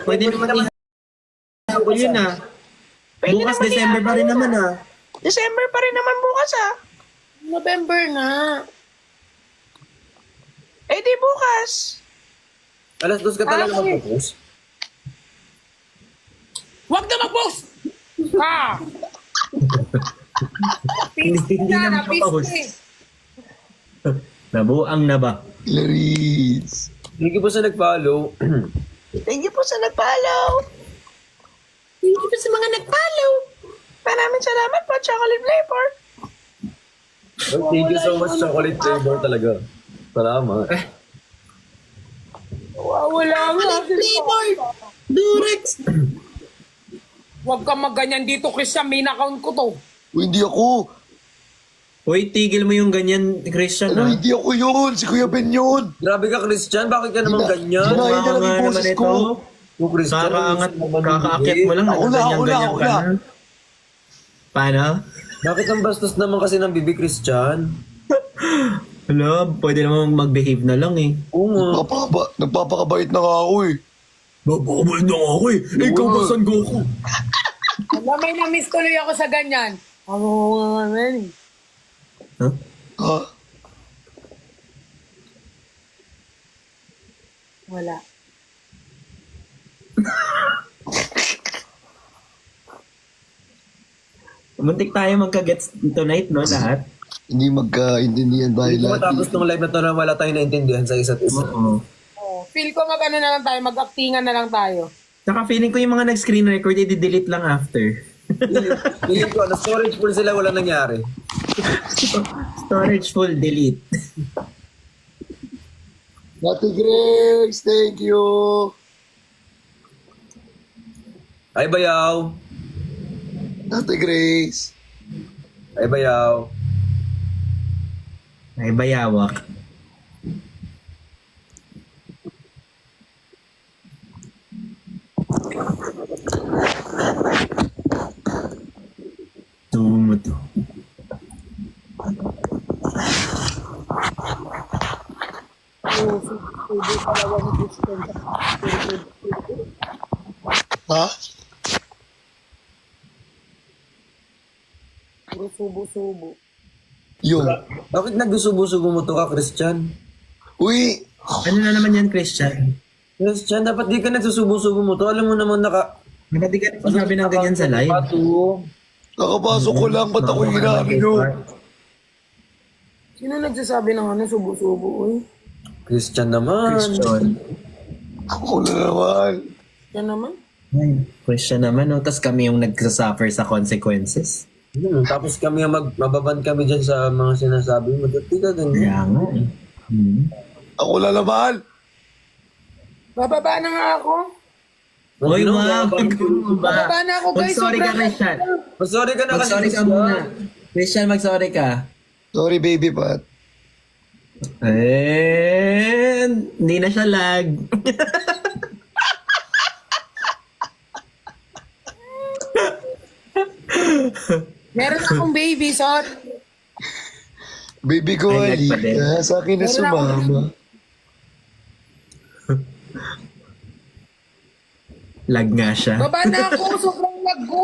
Pwede naman i-habol yun ah. Pwede Bukas naman December pa rin naman ah. December pa rin naman bukas ah. November na. Eh di bukas. Alas 2 ka talaga Ay. mag-post? Huwag na mag-post! Ah! Hindi na mapapost. Nabuang na ba? Clarice. Thank you po sa nag-follow. Thank you po sa nag-follow. Thank you po sa mga nag-follow. Maraming salamat po, chocolate flavor. Thank you so much, chocolate flavor talaga. Salamat. Wala nga. Flavor! Durex! Huwag kang magganyan dito, Christian. Main account ko to. Uy, hindi ako. Uy, tigil mo yung ganyan, Christian Ano, ah. hindi ako yun. Si Kuya Ben yun. Grabe ka, Christian. Bakit ka naman ganyan? Gina- Baka na lang nga yung naman boses ito. ko. Yung Christian. Kakaangat, naman kakaakyat mo lang, Ako na, nagaganyan-ganyan ako ka na. na. Paano? Bakit ang bastos naman kasi ng bibi, Christian? Hala, pwede naman mag-behave na lang eh. Oo nga. Nagpapakabait na nga ako eh. Bababay na ako eh. Ikaw ba San Goku? Alam, may na-miss tuloy ako sa ganyan. Oo, man. Huh? Ha? Wala. Muntik tayo magka-gets tonight, no, lahat? Hindi magkaintindihan dahil Hindi ko lahat. matapos ng live na to na wala tayong naintindihan sa isa't isa. Oo. Oh, feel ko mag-ano na lang tayo, mag-actingan na lang tayo. Saka feeling ko yung mga nag-screen record, i-delete lang after. Feeling ko, storage full sila, wala nangyari. Storage full, delete. Ate Grace, thank you. Ay, bayaw. Ate Grace. Ay, bayaw. Ay, bayawak. Tumo to. Oo, pwede palawa ni Christian. Ha? Puro subo-subo. Yung. Bakit nagsusubo-subo mo to ka, Christian? Uy. Ano na naman yan, Christian? Christian, dapat di ka nagsusubo-subo mo to. Alam mo naman Ba't di ka nagsasabi ng ganyan sa live? Nakapasok ko lang. Ba't ako yung hinabi nyo? Sino nagsasabi ng ano, subo-subo? Uy, Christian naman. Christian. Ako na naman. yan naman. Ay, Christian naman, no? Tapos kami yung nagsasuffer sa consequences. Tapos kami mababan kami dyan sa mga sinasabi mo. Di ka ganyan. Kaya nga eh. Ako na naman. Bababa na nga ako. Uy, wag! Bababa na ako, guys. Mag-sorry ka, Sobrang- Christian. Sorry ka na kasi, Mag-sorry ka Christian. muna. Christian, mag-sorry ka. Sorry baby Pat. Eh, hindi na siya lag. Meron akong baby, sorry. Baby ko Ay, Ali. lag pa din. Sa akin na Meron ako. sumama. Lag nga siya. Baba na ako, sobrang lag ko.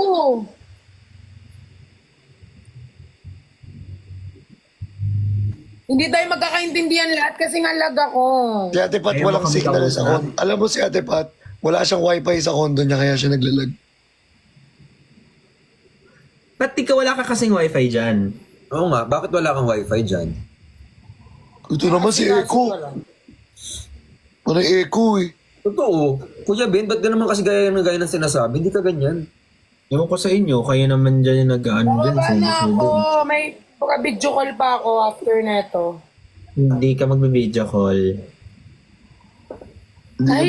Hindi tayo magkakaintindihan lahat kasi nga lag ako. Si Ate Pat Ayaw walang mo kami signal kausap. sa condo. Alam mo si Ate Pat, wala siyang wifi sa condo niya kaya siya naglalag. Ba't di ka wala ka kasing wifi dyan? Oo nga, bakit wala kang wifi dyan? Ito naman si Eko. Parang Eko eh. Totoo. Kuya Ben, ba't ka naman kasi gaya ng sinasabi? Hindi ka ganyan. Ewan ko sa inyo, kayo naman dyan yung nag-ano dyan. Baba na ako. sumusubo. May video call pa ako after neto. Hindi ka magbe-video call. Hindi Ay,